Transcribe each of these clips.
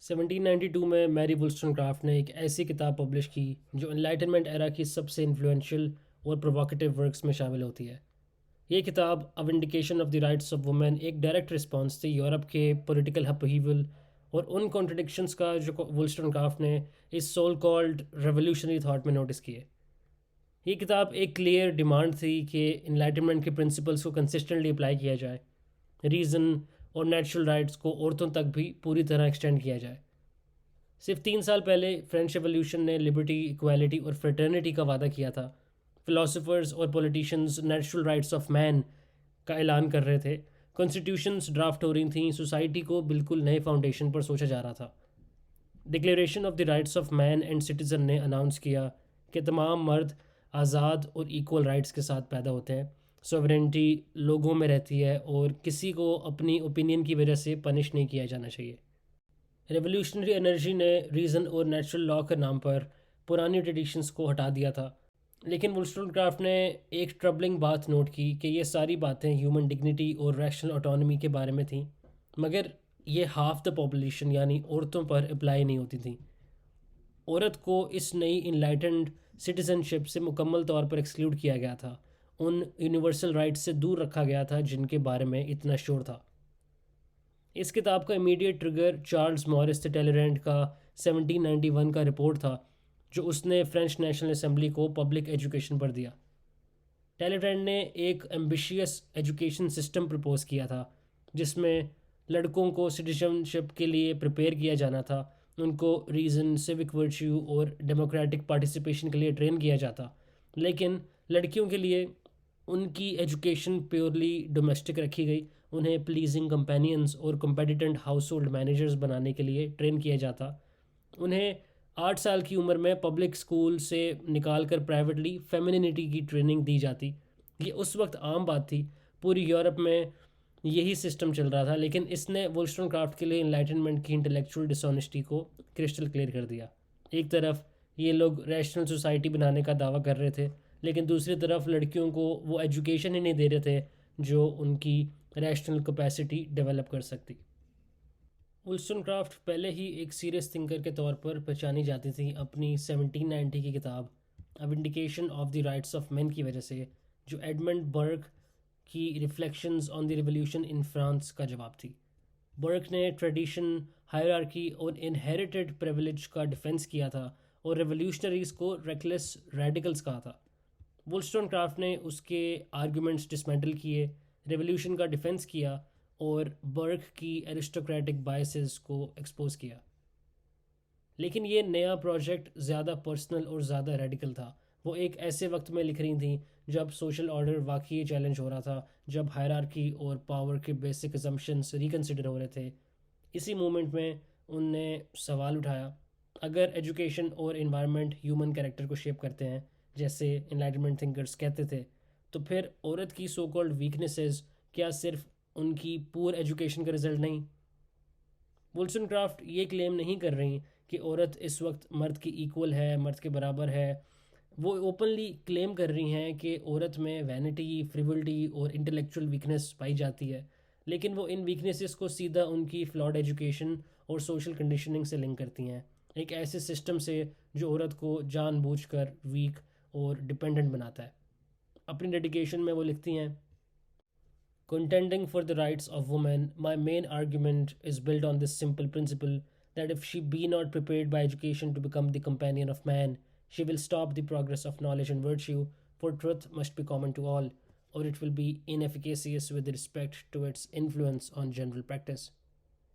1792 में मैरी वुllस्टोनक्राफ्ट ने एक ऐसी किताब पब्लिश की जो एनलाइटनमेंट एरा की सबसे इन्फ्लुएंशियल और प्रोवोकेटिव वर्क्स में शामिल होती है। ये किताब a vindication of the rights of women एक डायरेक्ट रिस्पॉन्स थी यूरोप के पॉलिटिकल अपहीवल और उन कॉन्ट्रडिक्शंस का जो वुllस्टोनक्राफ्ट ने इस सोल कॉल्ड रेवोल्यूशनरी थॉट में नोटिस किए। ये किताब एक क्लियर डिमांड थी कि इनलाइटनमेंट के प्रिंसिपल्स को कंसिस्टेंटली अप्लाई किया जाए, रीज़न और नेचुरल राइट्स को औरतों तक भी पूरी तरह एक्सटेंड किया जाए। सिर्फ 3 साल पहले फ्रेंच रेवोल्यूशन ने लिबर्टी, इक्वालिटी और फ्रेटर्निटी का वादा किया था। फिलोसोफर्स और politicians natural rights of man का ऐलान कर रहे थे। कॉन्स्टिट्यूशंस ड्राफ्ट हो रही थी। सोसाइटी को बिल्कुल नए फाउंडेशन पर सोचा जा रहा था। Declaration of the rights of man and citizen ने अनाउंस किया कि तमाम मर्द आज़ाद और इक्वल राइट्स के साथ पैदा होते हैं। सॉवरेनिटी लोगों में रहती है और किसी को अपनी ओपिनियन की वजह से पनिश नहीं किया जाना चाहिए। रेवोल्यूशनरी एनर्जी ने रीज़न और नेचुरल लॉ के नाम पर पुरानी ट्रेडिशंस को हटा दिया था। लेकिन वुllस्टोनक्राफ्ट ने एक ट्रबलिंग बात नोट की कि ये सारी बातें ह्यूमन डिग्निटी और रैशनल ऑटोनॉमी के बारे में थीं, मगर ये हाफ द पॉपुलेशन यानी औरतों पर अप्लाई नहीं होती थी। औरत को इस नई इनलाइटेंड सिटीजनशिप से मुकम्मल तौर पर एक्सक्लूड किया गया था। उन यूनिवर्सल राइट्स से दूर रखा गया था जिनके बारे में इतना शोर था। इस किताब का immediate trigger Charles Maurice de Talleyrand का 1791 का रिपोर्ट था, जो उसने फ्रेंच नेशनल असेंबली को पब्लिक एजुकेशन पर दिया। टैलेरेंट ने एक एम्बिशियस एजुकेशन सिस्टम प्रपोज किया था जिसमें लड़कों को सिटीजनशिप के लिए प्रिपेयर किया जाना था, उनको रीज़न, सिविक वर्च्यू और डेमोक्रेटिक पार्टिसिपेशन के लिए ट्रेन किया जाता। लेकिन लड़कियों के लिए उनकी एजुकेशन प्योरली डोमेस्टिक रखी गई। उन्हें प्लीजिंग कंपेनियंस और कॉम्पिटिटेंट हाउस होल्ड मैनेजर्स बनाने के लिए ट्रेन किया जाता। उन्हें 8 साल की उम्र में पब्लिक स्कूल से निकाल कर प्राइवेटली फेमिनिटी की ट्रेनिंग दी जाती। ये उस वक्त आम बात थी, पूरी यूरोप में यही सिस्टम चल रहा था। लेकिन इसने वुllस्टोनक्राफ्ट के लिए इनलाइटनमेंट की इंटेलेक्चुअल डिसऑनेस्टी को क्रिस्टल क्लियर कर दिया। एक तरफ ये लोग रैशनल सोसाइटी बनाने का दावा कर रहे थे, लेकिन दूसरी तरफ लड़कियों को वो एजुकेशन ही नहीं दे रहे थे जो उनकी रैशनल कैपेसिटी डेवलप कर सकती। वुllस्टोनक्राफ्ट पहले ही एक सीरियस थिंकर के तौर पर पहचानी जाती थी अपनी 1790 की किताब a vindication of the rights of man की वजह से, जो एडमंड बर्ग की reflections on the revolution in France का जवाब थी। बर्ग ने ट्रेडिशन, हायरार्की और इनहेरिटेड प्रिविलेज का डिफेंस किया था और रेवोल्यूशनरीज को रेकलेस रेडिकल्स कहा था। वुllस्टोनक्राफ्ट ने उसके आर्गुमेंट्स डिसमेंटल किए, रेवोल्यूशन का डिफेंस किया और बर्ग की एरिस्टोक्रेटिक बायसेस को एक्सपोज किया। लेकिन ये नया प्रोजेक्ट ज़्यादा पर्सनल और ज़्यादा रेडिकल था। वो एक ऐसे वक्त में लिख रही थी जब सोशल ऑर्डर वाकई चैलेंज हो रहा था, जब हायरार्की और पावर के बेसिक असम्पशंस रिकन्सिडर हो रहे थे। इसी मोमेंट में उनने सवाल उठाया, अगर एजुकेशन और इन्वायरमेंट ह्यूमन कैरेक्टर को शेप करते हैं जैसे एनलाइटमेंट थिंकर्स कहते थे, तो फिर औरत की सो कॉल्ड वीकनेसेस क्या सिर्फ उनकी पुअर एजुकेशन का रिजल्ट नहीं? वुllस्टोनक्राफ्ट ये क्लेम नहीं कर रही कि औरत इस वक्त मर्द की इक्वल है, मर्द के बराबर है। वो ओपनली क्लेम कर रही हैं कि औरत में वैनिटी, फ्रिवलिटी और इंटेलेक्चुअल वीकनेस पाई जाती है। लेकिन वो इन वीकनेसेस को सीधा उनकी फ्लॉड एजुकेशन और सोशल कंडीशनिंग से लिंक करती हैं, एक ऐसे सिस्टम से जो औरत को जानबूझकर वीक और डिपेंडेंट बनाता है। अपनी डेडिकेशन में वो लिखती हैं, contending for the rights of women, my main argument is built on this simple principle that if she be not prepared by education to become the companion of man, she will stop the progress of knowledge and virtue, for truth must be common to all, or it will be inefficacious with respect to its influence on general practice.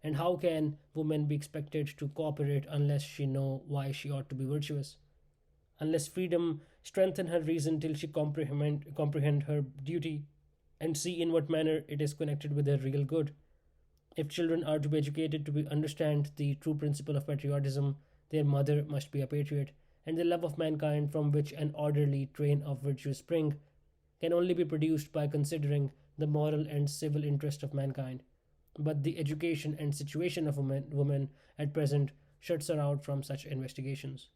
And how can women be expected to cooperate unless she know why she ought to be virtuous? Unless freedom strengthen her reason till she comprehend her duty and see in what manner it is connected with their real good. If children are to be educated to understand the true principle of patriotism, their mother must be a patriot, and the love of mankind from which an orderly train of virtue spring can only be produced by considering the moral and civil interest of mankind. But the education and situation of women at present shuts her out from such investigations.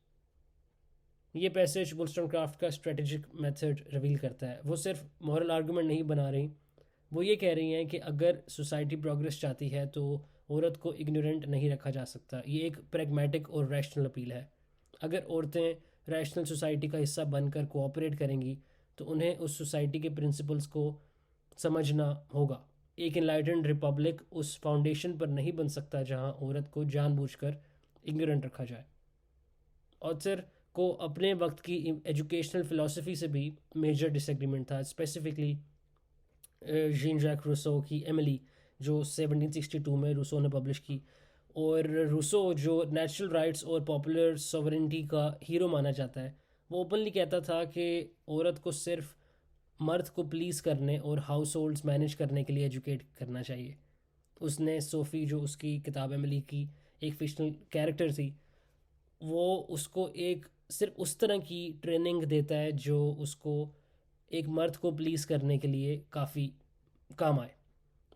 ये passage वुllस्टोनक्राफ्ट का strategic method reveal करता है। वो सिर्फ moral argument नहीं बना रही, वो ये कह रही हैं कि अगर सोसाइटी प्रोग्रेस चाहती है तो औरत को इग्नोरेंट नहीं रखा जा सकता। ये एक प्रैग्मेटिक और रैशनल अपील है। अगर औरतें रैशनल सोसाइटी का हिस्सा बनकर कोऑपरेट करेंगी तो उन्हें उस सोसाइटी के प्रिंसिपल्स को समझना होगा। एक इनलाइटेंड रिपब्लिक उस फाउंडेशन पर नहीं बन सकता जहां औरत को जानबूझकर इग्नोरेंट रखा जाए। ऑथर को अपने वक्त की एजुकेशनल फ़िलासफ़ी से भी मेजर डिसएग्रीमेंट था, स्पेसिफिकली जीन जैक रूसो की एमिली, जो 1762 में रूसो ने पब्लिश की। और रूसो, जो नेचुरल राइट्स और पॉपुलर सॉवरेंटी का हीरो माना जाता है, वो ओपनली कहता था कि औरत को सिर्फ मर्द को प्लीज़ करने और हाउस होल्ड्स मैनेज करने के लिए एजुकेट करना चाहिए। उसने सोफ़ी, जो उसकी किताब एमिली की एक फिक्शनल कैरेक्टर थी, वो उसको एक सिर्फ उस तरह की ट्रेनिंग देता है जो उसको एक मर्द को प्लीज़ करने के लिए काफ़ी काम आए।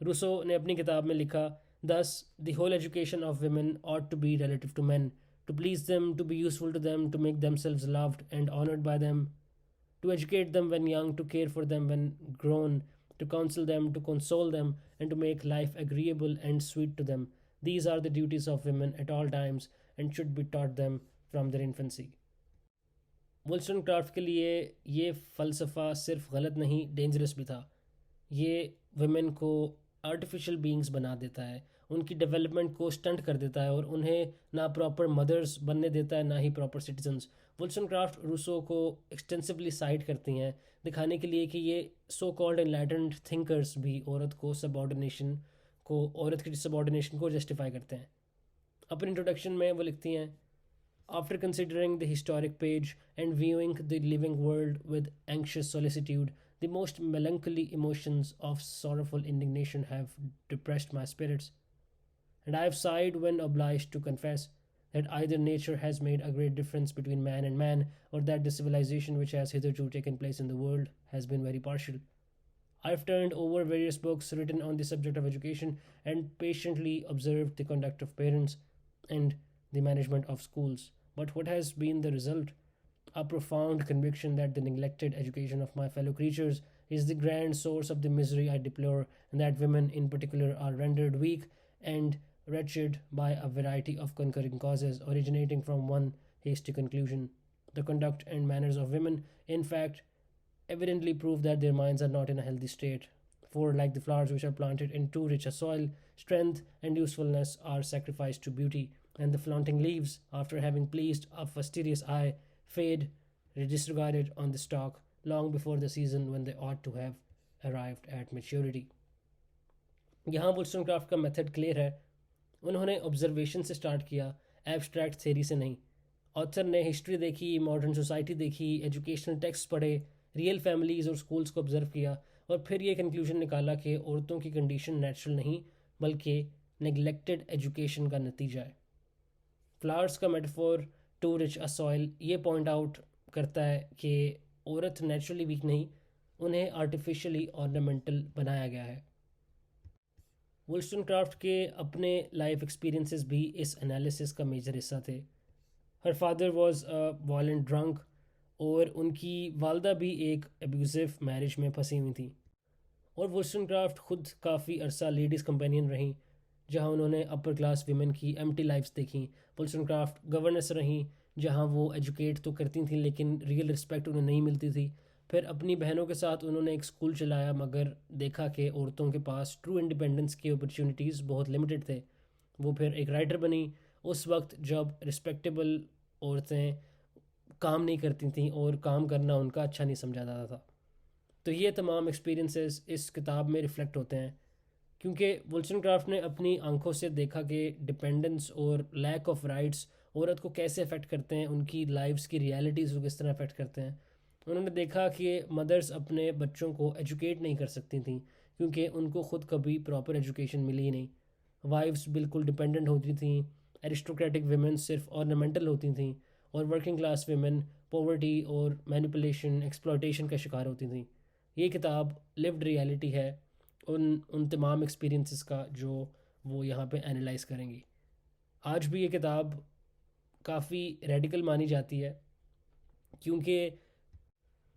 रूसो ने अपनी किताब में लिखा, thus the whole education of women ought to be relative to men, to please them, to be useful to them, to make themselves loved and honored by them, to educate them when young, to care for them when grown, to counsel them, to console them, and to make life agreeable and sweet to them. These are the duties of women at all times and should be taught them from their infancy. Wollstonecraft के लिए ये फ़लसफ़ा सिर्फ गलत नहीं, dangerous भी था। ये women को आर्टिफिशियल बीइंग्स बना देता है, उनकी डेवलपमेंट को स्टंट कर देता है और उन्हें ना प्रॉपर मदर्स बनने देता है, ना ही प्रॉपर सिटीजन्स। वुल्स्टन क्राफ्ट रूसो को एक्सटेंसिवली साइट करती हैं, दिखाने के लिए कि ये सो कॉल्ड एनलाइटेंड थिंकर्स भी औरत की सबॉर्डिनेशन को जस्टिफाई करते हैं। अपने इंट्रोडक्शन में वो लिखती हैं, After considering the historic page and viewing the living world with anxious solicitude, the most melancholy emotions of sorrowful indignation have depressed my spirits, and I have sighed when obliged to confess that either nature has made a great difference between man and man, or that the civilization which has hitherto taken place in the world has been very partial. I have turned over various books written on the subject of education and patiently observed the conduct of parents and the management of schools. But what has been the result? A profound conviction that the neglected education of my fellow creatures is the grand source of the misery I deplore, and that women in particular are rendered weak and wretched by a variety of concurring causes, originating from one hasty conclusion. The conduct and manners of women, in fact, evidently prove that their minds are not in a healthy state. For, like the flowers which are planted in too rich a soil, strength and usefulness are sacrificed to beauty, and the flaunting leaves, after having pleased a fastidious eye, fade, disregarded on the stalk, long before the season when they ought to have arrived at maturity. यहाँ वुल्स्टनक्राफ्ट का method clear है। उन्होंने observation से start किया, abstract theory से नहीं। Author ने history देखी, मॉडर्न सोसाइटी देखी, एजुकेशनल टेक्स्ट पढ़े, रियल फैमिलीज़ और स्कूल्स को ऑब्जर्व किया, और फिर ये कंक्लूजन निकाला कि औरतों की कंडीशन नेचुरल नहीं बल्कि नेगलेक्टेड एजुकेशन का नतीजा है। फ्लावर्स का metaphor too rich a soil ये पॉइंट आउट करता है कि औरत नेचुरली वीक नहीं, उन्हें आर्टिफिशियली ऑर्नामेंटल बनाया गया है। वुल्स्टनक्राफ्ट के अपने लाइफ एक्सपीरियंसेस भी इस एनालिसिस का मेजर हिस्सा थे। Her father was a violent drunk, और उनकी वालदा भी एक एब्यूजिव मैरिज में फंसी हुई थी। और वुल्स्टनक्राफ्ट खुद काफ़ी अरसा लेडीज़ कंपेनियन रहीं, जहां उन्होंने अपर क्लास वीमेन की एम्प्टी लाइफ्स देखी। वुल्स्टनक्राफ्ट गवर्नेंस रहीं, जहां वो एजुकेट तो करती थी लेकिन रियल रिस्पेक्ट उन्हें नहीं मिलती थी। फिर अपनी बहनों के साथ उन्होंने एक स्कूल चलाया, मगर देखा कि औरतों के पास ट्रू इंडिपेंडेंस की अपॉर्चुनिटीज़ बहुत लिमिटेड थे। वो फिर एक राइटर बनी, उस वक्त जब रिस्पेक्टेबल औरतें काम नहीं करती थीं और काम करना उनका अच्छा नहीं समझा जाता था। तो ये तमाम एक्सपीरियंसेस इस किताब में रिफ़्लेक्ट होते हैं, क्योंकि वुल्स्टनक्राफ्ट ने अपनी आंखों से देखा कि डिपेंडेंस और लैक ऑफ राइट्स औरत को कैसे अफेक्ट करते हैं, उनकी लाइफ्स की रियलिटीज़ को किस तरह अफेक्ट करते हैं। उन्होंने देखा कि मदर्स अपने बच्चों को एजुकेट नहीं कर सकती थी क्योंकि उनको ख़ुद कभी प्रॉपर एजुकेशन मिली ही नहीं। वाइफ्स बिल्कुल डिपेंडेंट होती थी, एरिस्टोक्रेटिक वुमेन सिर्फ ऑर्नामेंटल होती थी, और वर्किंग क्लास वुमेन पॉवर्टी और मैनिपुलेशन, एक्सप्लॉयटेशन का शिकार होती थी। ये किताब लिव्ड रियलिटी है उन तमाम एक्सपीरियंसेस का जो वो यहाँ पे एनालाइज करेंगी। आज भी ये किताब काफ़ी रेडिकल मानी जाती है, क्योंकि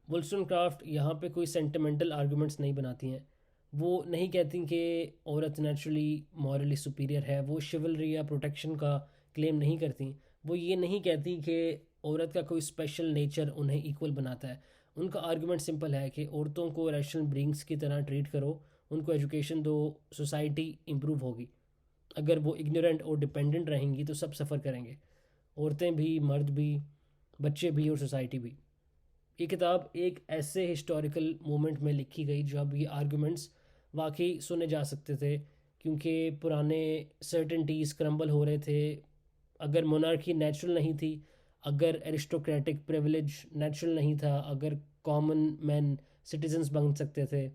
वुल्स्टनक्राफ्ट यहाँ पे कोई सेंटिमेंटल आर्गूमेंट्स नहीं बनाती हैं, वो नहीं कहती कि औरत नेचुरली मॉरली सुपीरियर है, वो शिवलरी या प्रोटेक्शन का क्लेम नहीं करती, वो ये नहीं कहती कि औरत का कोई स्पेशल नेचर उन्हें इक्वल बनाता है। उनका आर्गुमेंट सिंपल है कि औरतों को रैशनल ब्रिंग्स की तरह ट्रीट करो, उनको एजुकेशन दो, सोसाइटी इम्प्रूव होगी। अगर वो इग्नोरेंट और डिपेंडेंट रहेंगी तो सब सफ़र करेंगे, औरतें भी, मर्द भी, बच्चे भी और सोसाइटी भी। ये किताब एक ऐसे हिस्टोरिकल मोमेंट में लिखी गई जब ये आर्गुमेंट्स वाकई सुने जा सकते थे, क्योंकि पुराने सर्टेनिटीज़ क्रम्बल हो रहे थे। अगर मोनार्की नेचुरल नहीं थी, अगर एरिस्टोक्रेटिक प्रिविलेज नेचुरल नहीं था, अगर कॉमन मैन सिटीजन्स बन सकते थे,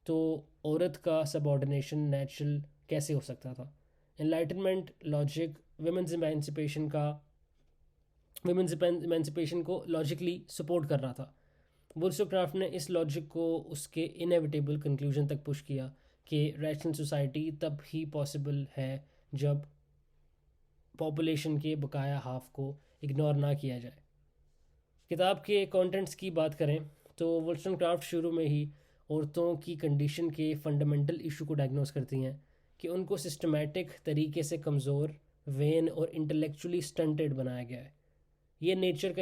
तो औरत का सबॉर्डिनेशन नेचुरल कैसे हो सकता था? एनलाइटनमेंट लॉजिक वुमेंस इमेंसिपेशन को लॉजिकली सपोर्ट कर रहा था। वुल्सक्राफ्ट ने इस लॉजिक को उसके इनएविटेबल कंक्लूजन तक पुश किया कि रैशनल सोसाइटी तब ही पॉसिबल है जब पॉपुलेशन के बकाया हाफ को इग्नोर ना किया जाए। किताब के कंटेंट्स की बात करें तो वुल्सक्राफ्ट शुरू में ही औरतों की कंडीशन के फंडामेंटल इशू को डायग्नोस करती हैं कि उनको सिस्टमैटिक तरीके से कमज़ोर, वेन और इंटेलेक्चुअली स्टंटेड बनाया गया है। ये नेचर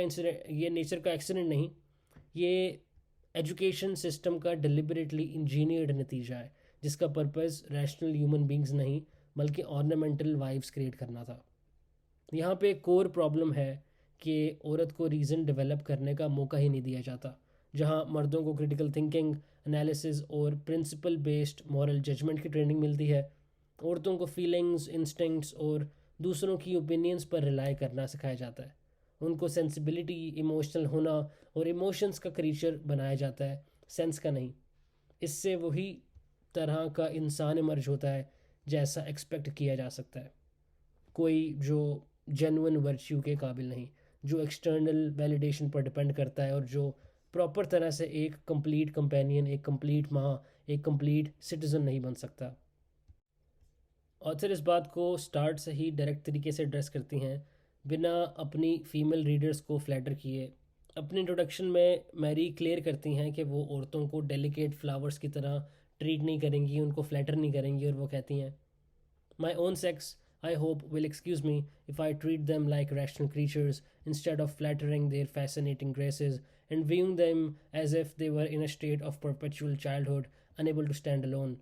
का एक्सीडेंट नहीं, ये एजुकेशन सिस्टम का डिलिबरेटली इंजीनियर्ड नतीजा है, जिसका पर्पस रैशनल ह्यूमन बींग्स नहीं बल्कि ऑर्नामेंटल वाइव्स क्रिएट करना था। यहाँ पे कोर प्रॉब्लम है कि औरत को रीज़न डेवलप करने का मौका ही नहीं दिया जाता। जहाँ मर्दों को क्रिटिकल थिंकिंग, एनालिसिस और प्रिंसिपल बेस्ड मॉरल जजमेंट की ट्रेनिंग मिलती है, औरतों को फीलिंग्स, इंस्टिंक्ट्स और दूसरों की ओपिनियंस पर रिलाई करना सिखाया जाता है। उनको सेंसिबिलिटी, इमोशनल होना और इमोशंस का क्रीचर बनाया जाता है, सेंस का नहीं। इससे वही तरह का इंसान इमर्ज होता है जैसा एक्सपेक्ट किया जा सकता है, कोई जो जेन्युइन वर्च्यू के काबिल नहीं, जो एक्सटर्नल वैलिडेशन पर डिपेंड करता है और जो प्रॉपर तरह से एक कंप्लीट कंपेनियन, एक कंप्लीट माँ, एक कंप्लीट सिटीज़न नहीं बन सकता। ऑथर इस बात को स्टार्ट से ही डायरेक्ट तरीके से एड्रेस करती हैं, बिना अपनी फीमेल रीडर्स को फ्लैटर किए। अपने इंट्रोडक्शन में मैरी क्लियर करती हैं कि वो औरतों को डेलिकेट फ्लावर्स की तरह ट्रीट नहीं करेंगी, उनको फ्लैटर नहीं करेंगी, और वो कहती हैं, my own sex I hope will excuse me if I treat them like rational creatures instead of flattering their fascinating graces and viewing them as if they were in a state of perpetual childhood, unable to stand alone.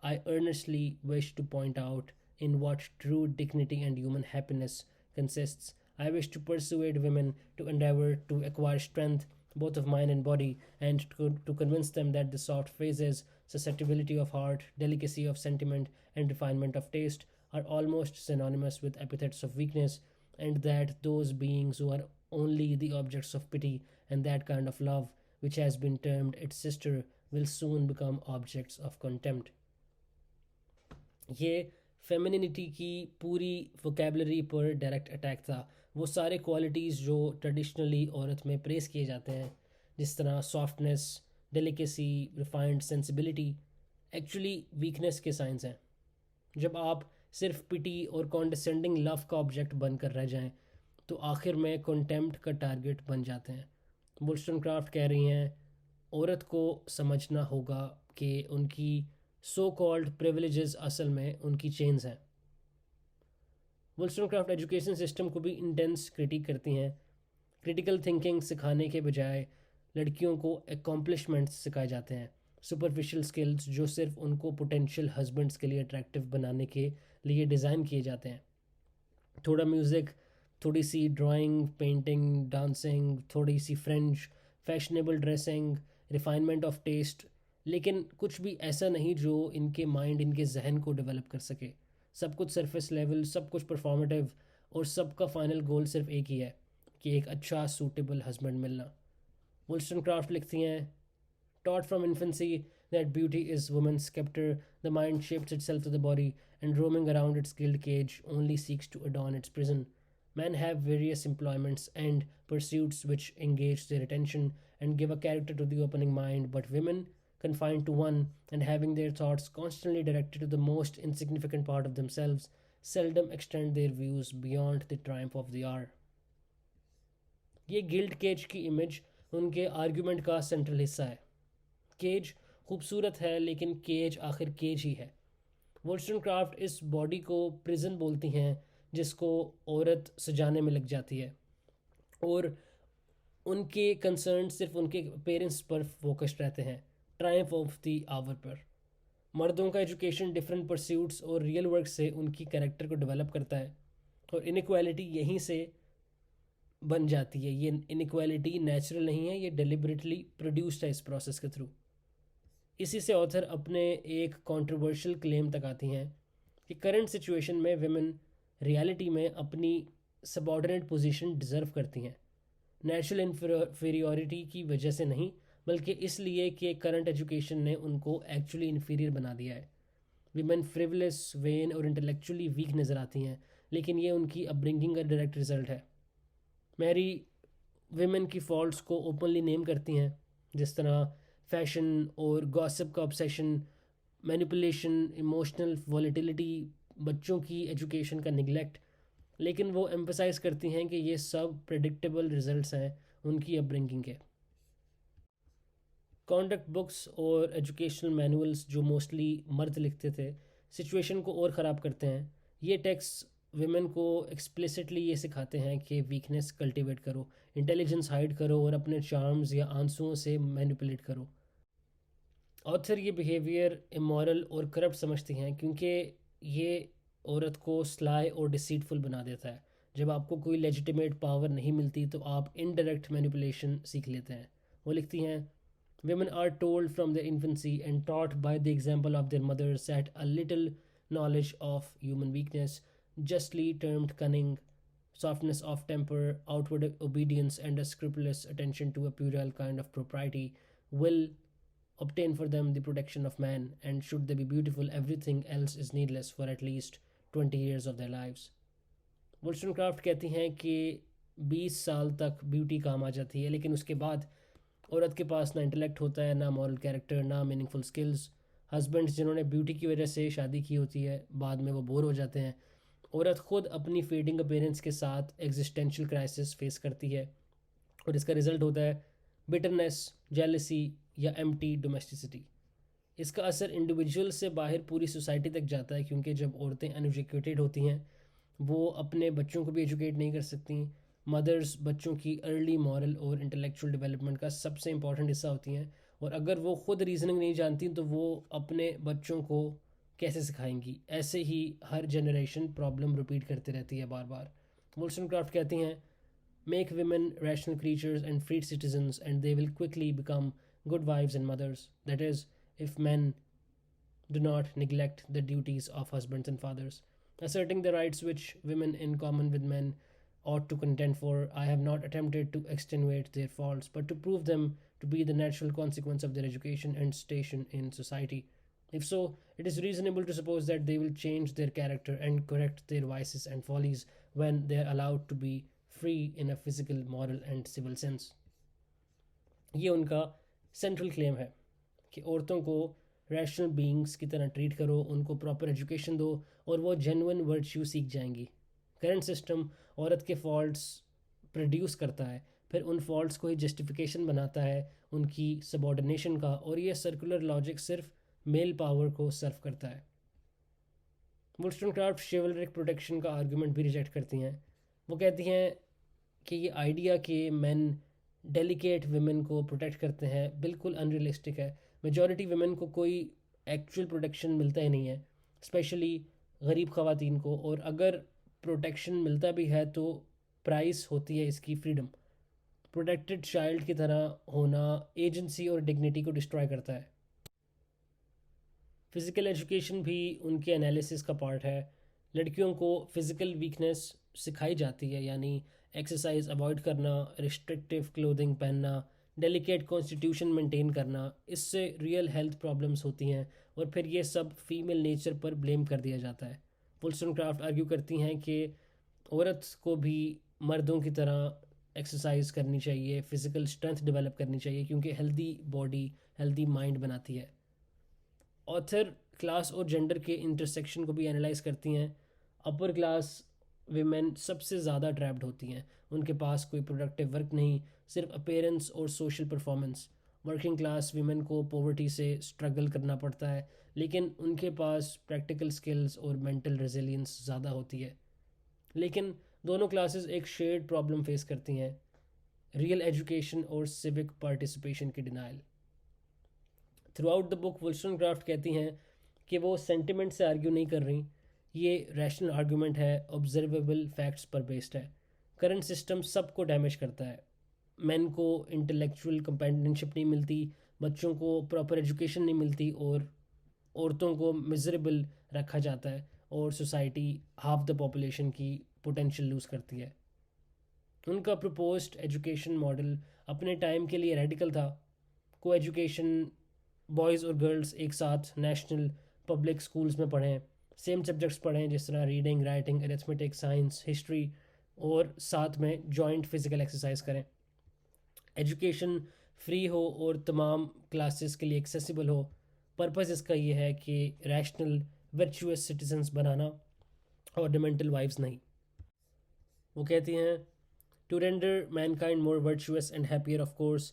I earnestly wish to point out in what true dignity and human happiness consists. I wish to persuade women to endeavor to acquire strength, both of mind and body, and to convince them that the soft phrases, susceptibility of heart, delicacy of sentiment, and refinement of taste are almost synonymous with epithets of weakness, and that those beings who are only the objects of pity and that kind of love which has been termed its sister will soon become objects of contempt. ये femininity की पूरी vocabulary पर direct attack था। वो सारे qualities जो traditionally औरत में प्रेस किए जाते हैं, जिस तरह softness, delicacy, refined sensibility, actually weakness के साइंस हैं। जब आप सिर्फ पिटी और कॉन्डिसेंडिंग लव का ऑब्जेक्ट बनकर रह जाएं, तो आखिर में कंटेम्प्ट का टारगेट बन जाते हैं। वुल्सक्राफ्ट कह रही हैं, औरत को समझना होगा कि उनकी सो कॉल्ड प्रिविलेजेस असल में उनकी चेन्स हैं। वुल्सक्राफ्ट एजुकेशन सिस्टम को भी इंटेंस क्रिटिक करती हैं। क्रिटिकल थिंकिंग सिखाने के बजाय लड़कियों को एकम्प्लिशमेंट्स सिखाए जाते हैं, सुपरफिशियल स्किल्स जो सिर्फ उनको पोटेंशियल हस्बैंड्स के लिए अट्रैक्टिव बनाने के लिए डिज़ाइन किए जाते हैं। थोड़ा म्यूज़िक, थोड़ी सी ड्राइंग, पेंटिंग, डांसिंग, थोड़ी सी French, fashionable dressing, refinement of taste, लेकिन कुछ भी ऐसा नहीं जो इनके माइंड, इनके जहन को डेवलप कर सके। सब कुछ सरफेस लेवल, सब कुछ परफॉर्मेटिव, और सबका फाइनल गोल सिर्फ एक ही है कि एक अच्छा सूटेबल हस्बैंड मिलना। वुल्सक्राफ्ट लिखती हैं, taught from infancy that beauty is woman's scepter, the mind shapes itself to the body, and roaming around its gilded cage only seeks to adorn its prison. Men have various employments and pursuits which engage their attention and give a character to the opening mind, but women, confined to one and having their thoughts constantly directed to the most insignificant part of themselves, seldom extend their views beyond the triumph of the hour. ये guild cage की image उनके argument का central हिस्सा है। Cage खूबसूरत है लेकिन cage आखिर केज ही है। वोल्स्टनक्राफ्ट इस बॉडी को प्रिजन बोलती हैं जिसको औरत सजाने में लग जाती है, और उनके कंसर्न सिर्फ उनके पेरेंट्स पर फोकस्ड रहते हैं, ट्रायम्फ ऑफ द आवर पर। मर्दों का एजुकेशन डिफरेंट परस्यूट्स और रियल वर्क से उनकी कैरेक्टर को डेवलप करता है, और इनक्वालिटी यहीं से बन जाती है। ये इनक्वालिटी नेचुरल नहीं है, ये डेलिबरेटली प्रोड्यूस्ड है इस प्रोसेस के थ्रू। इसी से ऑथर अपने एक कंट्रोवर्शियल क्लेम तक आती हैं कि करंट सिचुएशन में विमेन रियलिटी में अपनी सबऑर्डिनेट पोजीशन डिज़र्व करती हैं, नेचुरल इन्फीरियोरिटी की वजह से नहीं, बल्कि इसलिए कि करंट एजुकेशन ने उनको एक्चुअली इन्फीरियर बना दिया है। विमेन फ्रिवलेस, वेन और इंटेलेक्चुअली वीक नज़र आती हैं, लेकिन ये उनकी अपब्रिंगिंग का डायरेक्ट रिजल्ट है। मैरी विमेन की फॉल्ट्स को ओपनली नेम करती हैं, जिस तरह फैशन और गॉसिप का ऑब्सेशन, मैनिपुलेशन, इमोशनल वॉलेटिलिटी, बच्चों की एजुकेशन का निगलेक्ट, लेकिन वो एम्फसाइज करती हैं कि ये सब प्रेडिक्टेबल रिजल्ट्स हैं उनकी अपब्रिंगिंग के। कॉन्डक्ट बुक्स और एजुकेशनल मैनुअल्स जो मोस्टली मर्द लिखते थे सिचुएशन को और ख़राब करते हैं। ये टेक्स्ट विमेन को एक्सप्लिसिटली ये सिखाते हैं कि वीकनेस कल्टीवेट करो, इंटेलिजेंस हाइड करो और अपने चार्म्स या आंसुओं से मैनिपुलेट करो। ऑथर ये बिहेवियर इमोरल और करप्ट समझती हैं क्योंकि ये औरत को स्लाई और डिसीटफुल बना देता है। जब आपको कोई लेजिटिमेट पावर नहीं मिलती तो आप इनडायरेक्ट मैनिपुलेशन सीख लेते हैं। वो लिखती हैं, women are told from their infancy and taught by the example of their mothers that a little knowledge of human weakness, justly termed cunning, softness of temper, outward obedience, and a scrupulous attention to a puerile kind of propriety, will obtain for them the protection of man, and should they be beautiful, everything else is needless for at least 20 years of their lives. वोल्स्टनक्राफ्ट कहती हैं कि 20 साल तक beauty काम आ जाती है, लेकिन उसके बाद औरत के पास ना इंटेलेक्ट होता है, ना मॉरल कैरेक्टर, ना मीनिंगफुल स्किल्स। हस्बैंड्स जिन्होंने ब्यूटी की वजह से शादी की होती है, बाद में वो बोर हो जाते हैं। औरत खुद अपनी फेडिंग अपीयरेंस के साथ एग्जिस्टेंशियल क्राइसिस फेस करती है, और इसका रिजल्ट होता है बिटरनेस, जेलसी या एम्प्टी डोमेस्टिसिटी। इसका असर इंडिविजुअल से बाहर पूरी सोसाइटी तक जाता है, क्योंकि जब औरतें अनएजुकेटेड होती हैं वो अपने बच्चों को भी एजुकेट नहीं कर सकती। मदर्स बच्चों की अर्ली मॉरल और इंटेलेक्चुअल डेवलपमेंट का सबसे इंपॉर्टेंट हिस्सा होती हैं, और अगर वो खुद रीजनिंग नहीं जानती तो वो अपने बच्चों को कैसे सिखाएंगी। ऐसे ही हर जनरेशन प्रॉब्लम रिपीट करती रहती है बार बार। वोल्स्टनक्राफ्ट कहती हैं, make women rational creatures and free citizens and they will quickly become good wives and mothers, that is, if men do not neglect the duties of husbands and fathers, asserting the rights which women in common with men ought to contend for. I have not attempted to extenuate their faults, but to prove them to be the natural consequence of their education and station in society. If so, it is reasonable to suppose that they will change their character and correct their vices and follies when they are allowed to be free in a physical, moral and civil sense. ये उनका central claim है कि औरतों को rational beings की तरह treat करो, उनको प्रॉपर एजुकेशन दो और वो जेन्युइन वर्च्यू सीख जाएंगी। करंट सिस्टम औरत के फॉल्ट्स प्रोड्यूस करता है, फिर उन फॉल्ट्स को ही जस्टिफिकेशन बनाता है उनकी सबऑर्डिनेशन का, और ये सर्कुलर लॉजिक सिर्फ मेल पावर को सर्व करता है। वोल्स्टनक्राफ्ट शिवलरिक प्रोटेक्शन का आर्गूमेंट भी रिजेक्ट करती हैं। वो कहती हैं कि ये आइडिया कि मेन डेलिकेट विमेन को प्रोटेक्ट करते हैं बिल्कुल अनरियलिस्टिक है। मेजॉरिटी विमेन को कोई एक्चुअल प्रोटेक्शन मिलता ही नहीं है, स्पेशली गरीब ख़वातीन को, और अगर प्रोटेक्शन मिलता भी है तो प्राइस होती है इसकी फ्रीडम। प्रोटेक्टेड चाइल्ड की तरह होना एजेंसी और डिग्निटी को डिस्ट्रॉय करता है। फ़िज़िकल एजुकेशन भी उनके एनालिसिस का पार्ट है। लड़कियों को फ़िज़िकल वीकनेस सिखाई जाती है, यानी एक्सरसाइज अवॉइड करना, रिस्ट्रिक्टिव क्लोथिंग पहनना, डेलिकेट कॉन्स्टिट्यूशन मेंटेन करना। इससे रियल हेल्थ प्रॉब्लम्स होती हैं और फिर ये सब फीमेल नेचर पर ब्लेम कर दिया जाता है। वोल्स्टनक्राफ्ट आर्ग्यू करती हैं कि औरत को भी मर्दों की तरह एक्सरसाइज करनी चाहिए, फ़िज़िकल स्ट्रेंथ डेवलप करनी चाहिए, क्योंकि हेल्दी बॉडी हेल्दी माइंड बनाती है। ऑथर क्लास और जेंडर के इंटरसेक्शन को भी एनालाइज करती हैं। अपर क्लास विमेन सबसे ज़्यादा ट्रैप्ड होती हैं, उनके पास कोई प्रोडक्टिव वर्क नहीं, सिर्फ अपीयरेंस और social performance. Working class women को पॉवर्टी से स्ट्रगल करना पड़ता है, लेकिन उनके पास प्रैक्टिकल स्किल्स और मेंटल रेजिलियंस ज़्यादा होती है। लेकिन दोनों क्लासेस एक शेयर्ड प्रॉब्लम फेस करती हैं, रियल एजुकेशन और सिविक पार्टिसिपेशन की denial. Throughout the book Wollstonecraft कहती हैं कि वो सेंटिमेंट से आर्ग्यू नहीं कर रही, ये रैशनल आर्गूमेंट है, ऑब्जर्वेबल फैक्ट्स पर बेस्ड है। करंट सिस्टम सबको डैमेज करता है। मैन को इंटेलेक्चुअल कंपेनियनशिप नहीं मिलती, बच्चों को प्रॉपर एजुकेशन नहीं मिलती, और औरतों को मिजरेबल रखा जाता है, और सोसाइटी हाफ द पॉपुलेशन की पोटेंशियल लूज़ करती है। उनका प्रपोज्ड एजुकेशन मॉडल अपने टाइम के लिए रेडिकल था। को एजुकेशन, बॉयज़ और गर्ल्स एक साथ नेशनल पब्लिक स्कूल्स में पढ़ें, सेम सब्जेक्ट्स पढ़ें जिस तरह reading, writing, arithmetic, science, history, और साथ में जॉइंट फिजिकल एक्सरसाइज करें। एजुकेशन फ्री हो और तमाम क्लासेस के लिए एक्सेसिबल हो। पर्पज़ इसका ये है कि रैशनल वर्चुअस सिटीजन्स बनाना, ऑर्नामेंटल वाइफ्स नहीं। वो कहती हैं, to render mankind more virtuous and happier, of course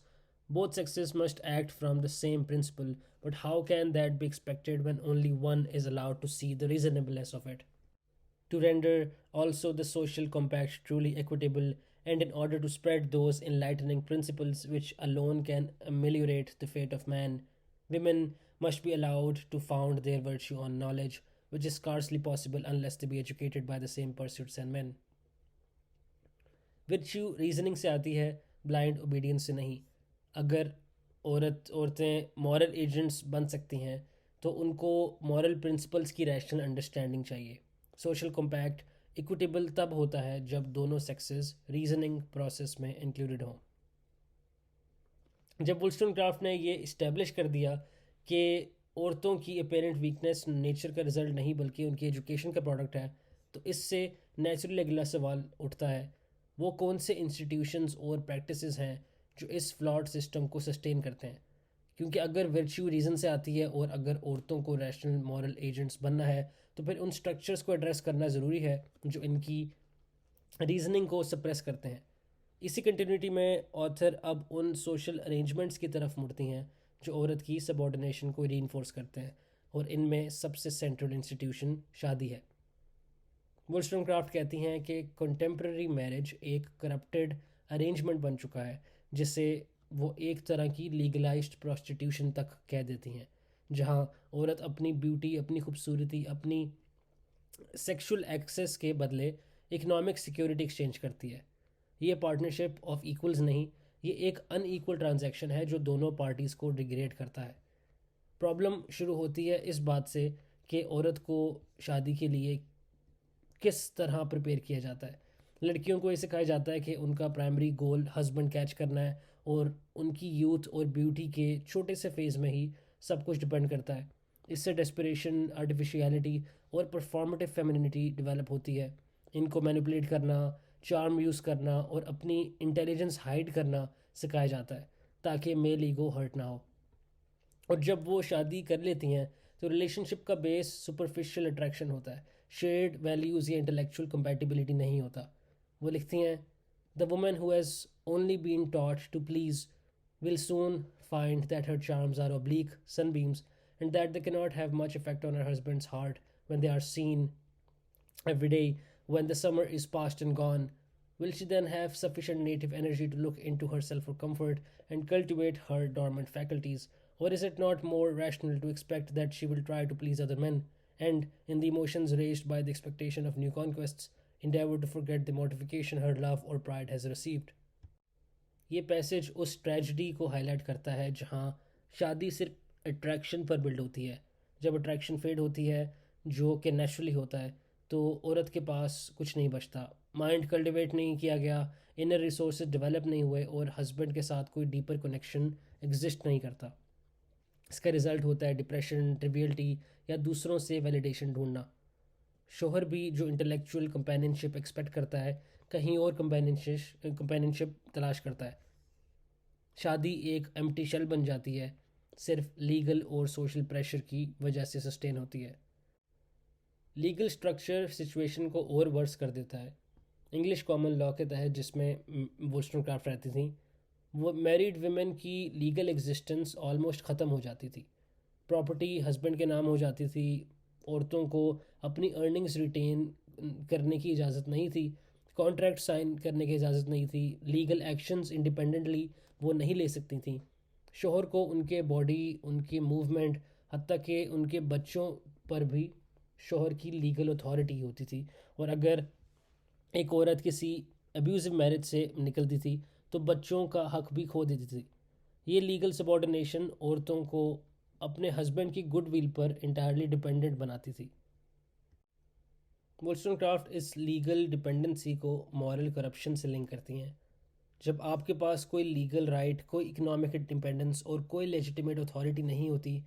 both sexes must act from the same principle, but how can that be expected when only one is allowed to see the reasonableness of it? To render also the social compact truly equitable, and in order to spread those enlightening principles which alone can ameliorate the fate of man, women must be allowed to found their virtue on knowledge, which is scarcely possible unless they be educated by the same pursuits as men. Virtue reasoning से आती है, blind obedience से नहीं। अगर औरतें moral agents बन सकती हैं तो उनको मॉरल प्रिंसिपल्स की रैशनल अंडरस्टैंडिंग चाहिए। सोशल कॉम्पैक्ट इक्विटेबल तब होता है जब दोनों सेक्सेस रीजनिंग प्रोसेस में इंक्लूडेड हों। जब वुल्स्टनक्राफ्ट ने ये इस्टेब्लिश कर दिया कि औरतों की अपेरेंट वीकनेस नेचर का रिजल्ट नहीं बल्कि उनकी एजुकेशन का प्रोडक्ट है, तो इससे नेचुरली अगला सवाल उठता है, वो कौन से इंस्टीट्यूशंस और प्रैक्टिसेस हैं जो इस फ्लॉड सिस्टम को सस्टेन करते हैं। क्योंकि अगर वर्च्यू रीज़न से आती है और अगर औरतों को रैशनल मॉरल एजेंट्स बनना है, तो फिर उन स्ट्रक्चर्स को एड्रेस करना ज़रूरी है जो इनकी रीजनिंग को सप्रेस करते हैं। इसी कंटिन्यूटी में ऑथर अब उन सोशल अरेंजमेंट्स की तरफ मुड़ती हैं जो औरत की सबॉर्डिनेशन को रीइंफोर्स करते हैं, और इनमें सबसे सेंट्रल इंस्टीट्यूशन शादी है। वुल्स्टनक्राफ्ट कहती हैं कि कंटेम्प्रेरी मैरिज एक करप्टेड अरेंजमेंट बन चुका है जिसे वो एक तरह की लीगलाइज्ड प्रोस्टिट्यूशन तक कह देती हैं, जहां औरत अपनी ब्यूटी, अपनी खूबसूरती, अपनी सेक्सुअल एक्सेस के बदले इकोनॉमिक सिक्योरिटी एक्सचेंज करती है। ये पार्टनरशिप ऑफ इक्वल्स नहीं, ये एक अनईक्वल ट्रांजैक्शन है जो दोनों पार्टीज़ को डिग्रेड करता है। प्रॉब्लम शुरू होती है इस बात से कि औरत को शादी के लिए किस तरह प्रिपेयर किया जाता है। लड़कियों को ये सिखाया जाता है कि उनका प्राइमरी गोल हस्बैंड कैच करना है, और उनकी यूथ और ब्यूटी के छोटे से फेज़ में ही सब कुछ डिपेंड करता है। इससे डेस्परेशन, आर्टिफिशियलिटी और परफॉर्मेटिव फेमिनिटी डेवलप होती है। इनको मैनिपुलेट करना, चार्म यूज़ करना और अपनी इंटेलिजेंस हाइड करना सिखाया जाता है ताकि मेल ईगो हर्ट ना हो। और जब वो शादी कर लेती हैं तो रिलेशनशिप का बेस सुपरफिशियल अट्रैक्शन होता है, शेयर्ड वैल्यूज़ या इंटेलेक्चुअल कंपैटिबिलिटी नहीं होता। वो लिखती हैं, the woman who has only been taught to please will soon find that her charms are oblique sunbeams and that they cannot have much effect on her husband's heart when they are seen every day when the summer is past and gone. Will she then have sufficient native energy to look into herself for comfort and cultivate her dormant faculties? Or is it not more rational to expect that she will try to please other men and, in the emotions raised by the expectation of new conquests, endeavor to forget the mortification her love or pride has received? ये passage उस tragedy को highlight करता है जहाँ शादी सिर्फ attraction पर build होती है। जब अट्रैक्शन फेड होती है, जो कि नेचुरली होता है, तो औरत के पास कुछ नहीं बचता। माइंड कल्टिवेट नहीं किया गया, इनर रिसोर्सेज डेवलप नहीं हुए और हस्बैंड के साथ कोई डीपर कनेक्शन एग्जिस्ट नहीं करता। इसका रिज़ल्ट होता है डिप्रेशन, ट्रिवियलिटी या दूसरों से वैलिडेशन ढूंढना। शोहर भी जो इंटेलेक्चुअल कंपेनियनशिप एक्सपेक्ट करता है कहीं और कंपेनियनशिप तलाश करता है। शादी एक एम्प्टी शेल बन जाती है, सिर्फ लीगल और सोशल प्रेशर की वजह से सस्टेन होती है। लीगल स्ट्रक्चर सिचुएशन को और वर्स कर देता है। इंग्लिश कॉमन लॉ के तहत जिसमें वुल्स्टनक्राफ्ट रहती थी, वो मैरिड वुमेन की लीगल एग्जिस्टेंस ऑलमोस्ट ख़त्म हो जाती थी। प्रॉपर्टी हस्बैंड के नाम हो जाती थी। औरतों को अपनी अर्निंग्स रिटेन करने की इजाज़त नहीं थी। कॉन्ट्रैक्ट साइन करने की इजाज़त नहीं थी। लीगल एक्शंस इंडिपेंडेंटली वो नहीं ले सकती थी। शोहर को उनके बॉडी, उनकी मूवमेंट, हत्ता कि उनके बच्चों पर भी शोहर की लीगल अथॉरिटी होती थी। और अगर एक औरत किसी अब्यूज़िव मैरिज से निकलती थी तो बच्चों का हक भी खो देती थी। ये लीगल सबॉर्डिनेशन औरतों को अपने हस्बैंड की गुडविल पर इंटायरली डिपेंडेंट बनाती थी। वोल्स्टोनक्राफ्ट इस लीगल डिपेंडेंसी को मॉरल करप्शन से लिंक करती हैं। जब आपके पास कोई लीगल राइट, कोई इकोनॉमिक इंडिपेंडेंस और कोई लेजिटिमेट अथॉरिटी नहीं होती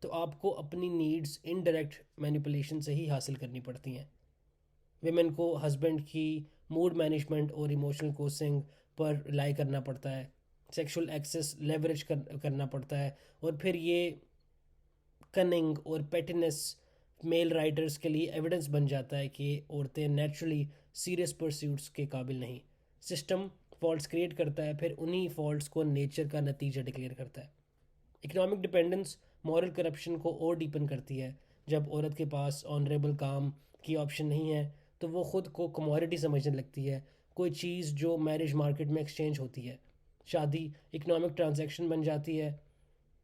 तो आपको अपनी नीड्स इनडायरेक्ट मैनिपुलेशन से ही हासिल करनी पड़ती हैं। विमेन को हस्बैंड की मूड मैनेजमेंट और इमोशनल कोचिंग पर रिलाई करना पड़ता है। सेक्सुअल एक्सेस लेवरेज करना पड़ता है। और फिर ये कनिंग और पेटिनेस मेल राइटर्स के लिए एविडेंस बन जाता है कि औरतें नेचुरली सीरियस परस्यूट्स के काबिल नहीं। सिस्टम फॉल्ट्स क्रिएट करता है, फिर उन्हीं फॉल्ट्स को नेचर का नतीजा डिक्लेयर करता है। इकोनॉमिक डिपेंडेंस मॉरल करप्शन को और डीपन करती है। जब औरत के पास ऑनरेबल काम की ऑप्शन नहीं है तो वो खुद को कमोडिटी समझने लगती है, कोई चीज़ जो मैरिज मार्केट में एक्सचेंज होती है। शादी इकोनॉमिक ट्रांजैक्शन बन जाती है।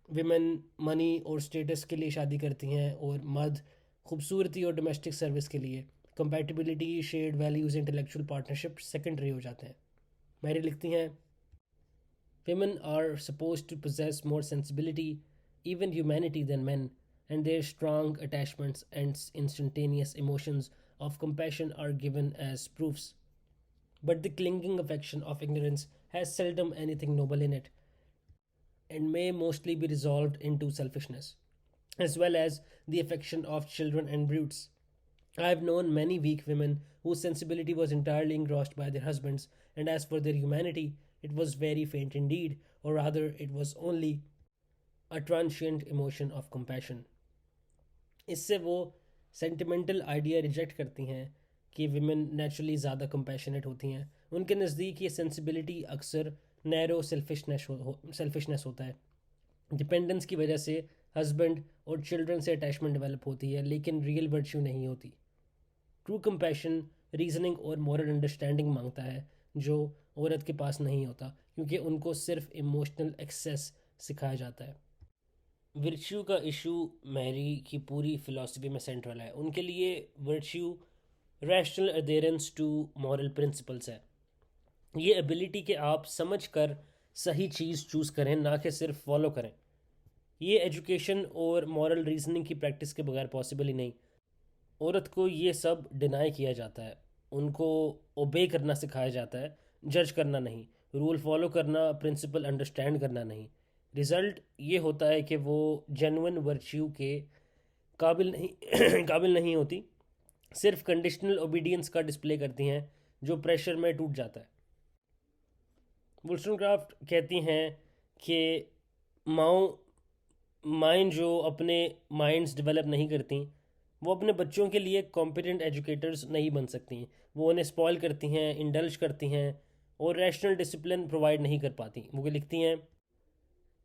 विमेन मनी और स्टेटस के लिए शादी करती हैं और मर्द खूबसूरती और डोमेस्टिक सर्विस के लिए। Compatibility, shared values, intellectual partnership secondary हो जाते हैं। मैरी लिखती हैं, women are supposed to possess more sensibility, even humanity than men, and their strong attachments and instantaneous emotions of compassion are given as proofs. But the clinging affection of ignorance has seldom anything noble in it, and may mostly be resolved into selfishness, as well as the affection of children and brutes. I have known many weak women whose sensibility was entirely engrossed by their husbands, and as for their humanity, it was very faint indeed, or rather, it was only a transient emotion of compassion. इससे वो sentimental idea reject करती हैं कि women naturally ज़्यादा compassionate होती हैं। उनके नज़दीक ये सेंसिबिलिटी अक्सर नैरो सेल्फिशनेस होता है। डिपेंडेंस की वजह से हस्बैंड और चिल्ड्रन से अटैचमेंट डेवलप होती है, लेकिन रियल वर्च्यू नहीं होती। ट्रू कंपैशन रीजनिंग और मॉरल अंडरस्टैंडिंग मांगता है, जो औरत के पास नहीं होता क्योंकि उनको सिर्फ इमोशनल एक्सेस सिखाया जाता है। वर्च्यू का इशू मैरी की पूरी फिलॉसफी में सेंट्रल है। उनके लिए virtue rational adherence to moral principles है। ये एबिलिटी कि आप समझ कर सही चीज़ चूज़ करें, ना कि सिर्फ फॉलो करें। ये एजुकेशन और मॉरल रीजनिंग की प्रैक्टिस के बगैर पॉसिबल ही नहीं। औरत को ये सब डिनाई किया जाता है। उनको ओबे करना सिखाया जाता है, जज करना नहीं, रूल फॉलो करना, प्रिंसिपल अंडरस्टैंड करना नहीं। रिज़ल्ट ये होता है कि वो जेन्युइन वर्च्यू के काबिल नहीं काबिल नहीं होती, सिर्फ कंडीशनल ओबीडियंस का डिस्प्ले करती हैं जो प्रेशर में टूट जाता है। वुल्स्टोनक्राफ्ट कहती हैं कि माओ माइंड जो अपने माइंड्स डेवलप नहीं करती, वो अपने बच्चों के लिए कॉम्पिटेंट एजुकेटर्स नहीं बन सकती। वो उन्हें स्पॉइल करती हैं, इंडल्ज करती हैं और रैशनल डिसिप्लिन प्रोवाइड नहीं कर पाती। वो लिखती हैं,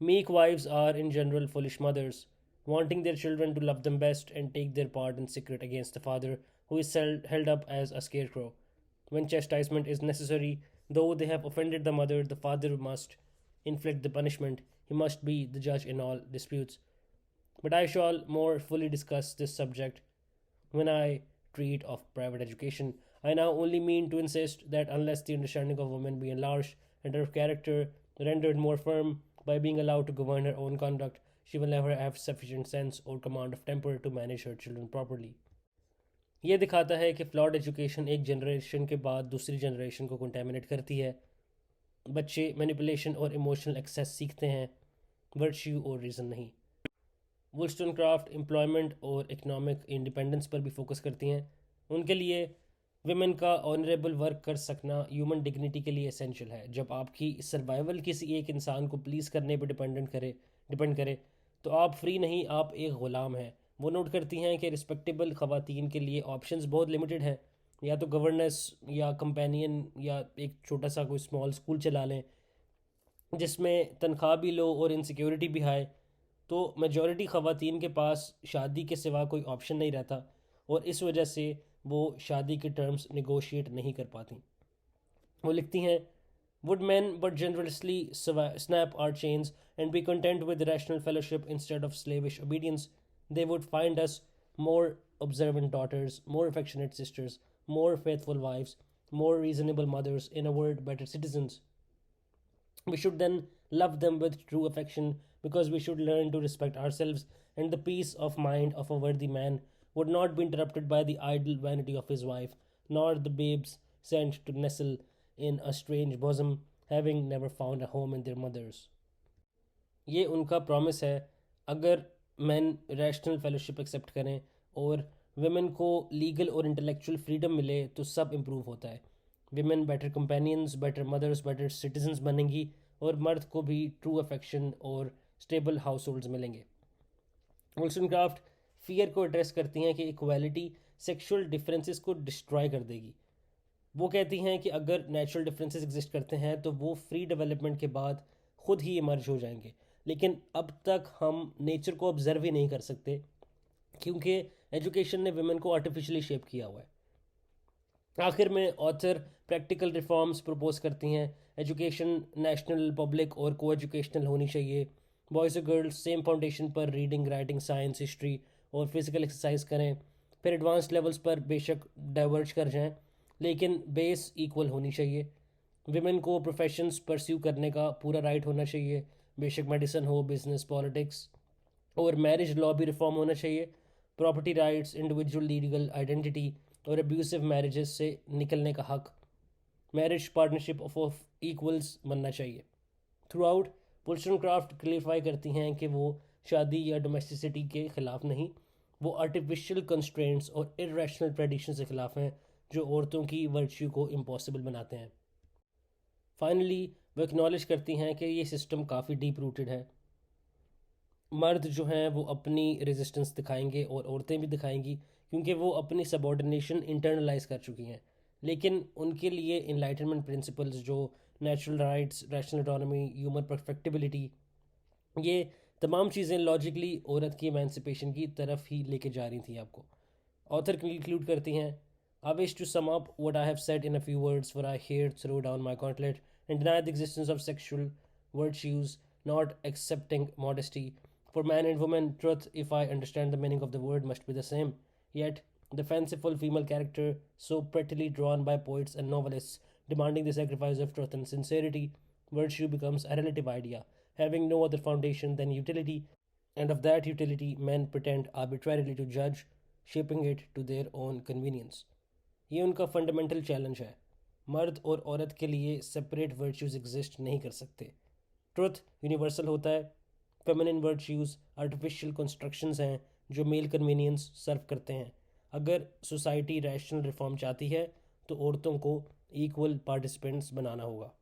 meek wives are in general foolish mothers wanting their children to love them best and take their part in secret against the father who is held up as a scarecrow. When chastisement is necessary, though they have offended the mother, the father must inflict the punishment. He must be the judge in all disputes. But I shall more fully discuss this subject when I treat of private education. I now only mean to insist that unless the understanding of woman be enlarged and her character rendered more firm by being allowed to govern her own conduct, she will never have sufficient sense or command of temper to manage her children properly. ये दिखाता है कि flawed education एक generation के बाद दूसरी generation को contaminate करती है। बच्चे मैनिपुलेशन और इमोशनल एक्सेस सीखते हैं, वर्च्यू और रीज़न नहीं। वुल्स्टोनक्राफ्ट एम्प्लॉयमेंट और इकोनॉमिक इंडिपेंडेंस पर भी फोकस करती हैं। उनके लिए विमेन का ऑनरेबल वर्क कर सकना ह्यूमन डिग्निटी के लिए एसेंशियल है। जब आपकी सर्वाइवल किसी एक इंसान को प्लीज़ करने पर डिपेंड करे तो आप फ्री नहीं, आप एक ग़ुलाम हैं। वो नोट करती हैं कि रिस्पेक्टेबल ख़वातीन के लिए ऑप्शंस बहुत लिमिटेड हैं, या तो गवर्नेंस या कंपेनियन या एक छोटा सा कोई स्मॉल स्कूल चला लें, जिसमें तनख्वाह भी लो और इनसिक्योरिटी भी हाई, तो मेजॉरिटी ख़वातीन के पास शादी के सिवा कोई ऑप्शन नहीं रहता और इस वजह से वो शादी के टर्म्स नेगोशिएट नहीं कर पाती। वो लिखती हैं, would men but generously snap our chains and be content with rational fellowship instead of slavish obedience, they would find us more observant daughters, more affectionate sisters, more faithful wives, more reasonable mothers, in a word, better citizens. We should then love them with true affection because we should learn to respect ourselves, and the peace of mind of a worthy man would not be interrupted by the idle vanity of his wife, nor the babes sent to nestle in a strange bosom, having never found a home in their mothers. ये उनका promise है। अगर man rational fellowship accept करें और women को legal और intellectual freedom मिले तो सब इम्प्रूव होता है। Women better companions, better mothers, better citizens बनेंगी और मर्द को भी ट्रू अफेक्शन और स्टेबल हाउस होल्ड्स मिलेंगे। वोल्सनक्राफ्ट फियर को एड्रेस करती हैं कि इक्वालिटी सेक्सुअल डिफरेंसेस को डिस्ट्रॉय कर देगी। वो कहती हैं कि अगर नेचुरल डिफरेंसेस एग्जिस्ट करते हैं तो वो फ्री डेवलपमेंट के बाद खुद ही इमर्ज हो जाएंगे, लेकिन अब तक हम नेचर को ऑब्जर्व ही नहीं कर सकते क्योंकि एजुकेशन ने वुमेन को आर्टिफिशियली शेप किया हुआ है। आखिर में ऑथर प्रैक्टिकल रिफॉर्म्स प्रपोज करती हैं। एजुकेशन नेशनल, पब्लिक और को एजुकेशनल होनी चाहिए। बॉयज़ और गर्ल्स सेम फाउंडेशन पर रीडिंग, राइटिंग, साइंस, हिस्ट्री और फिजिकल एक्सरसाइज करें। फिर एडवांस लेवल्स पर बेशक डाइवर्ज कर जाएं, लेकिन बेस इक्वल होनी चाहिए। विमेन को प्रोफेशंस परस्यू करने का पूरा राइट होना चाहिए, बेशक मेडिसिन हो, बिजनेस, पॉलिटिक्स। और मैरिज लॉ भी रिफॉर्म होना चाहिए। Property rights, individual legal identity और अब्यूसिव मैरिजेस से निकलने का हक। मैरिज पार्टनरशिप ऑफ इक्वल्स बनना चाहिए। थ्रू आउट वोल्सनक्राफ्ट क्लियरफाई करती हैं कि वो शादी या डोमेस्टिसिटी के ख़िलाफ़ नहीं, वो आर्टिफिशियल कंस्ट्रेंट्स और इरेशनल ट्रेडिशन के ख़िलाफ़ हैं जो औरतों की वर्च्यू को इम्पॉसिबल बनाते हैं। फाइनली वो एक्नॉलेज करती हैं कि ये सिस्टम काफ़ी डीप रूटेड है। मर्द जो हैं वो अपनी रेजिस्टेंस दिखाएंगे और औरतें भी दिखाएंगी क्योंकि वो अपनी सबॉर्डिनेशन इंटरनलाइज कर चुकी हैं, लेकिन उनके लिए इनलाइटनमेंट प्रिंसिपल्स जो natural rights, rational autonomy, human परफेक्टिबिलिटी, ये तमाम चीज़ें लॉजिकली औरत की एमेंसिपेशन की तरफ ही लेके जा रही थी आपको। ऑथर कंक्लूड करती हैं, I wish to sum up what I have said in a few words, for I here throw down my gauntlet and deny the existence of sexual virtues, not accepting modesty. For man and woman, truth, if I understand the meaning of the word, must be the same. Yet, the fanciful female character, so prettily drawn by poets and novelists, demanding the sacrifice of truth and sincerity, virtue becomes a relative idea, having no other foundation than utility, and of that utility men pretend arbitrarily to judge, shaping it to their own convenience. ये उनका fundamental challenge है। मर्द और औरत के लिए separate virtues exist नहीं कर सकते। ट्रुथ यूनिवर्सल होता है। फेमिनिन वर्च्यूज़ आर्टिफिशियल कंस्ट्रक्शंस हैं जो मेल कन्वीनियंस सर्व करते हैं। अगर सोसाइटी रैशनल रिफॉर्म चाहती है तो औरतों को इक्वल पार्टिसिपेंट्स बनाना होगा।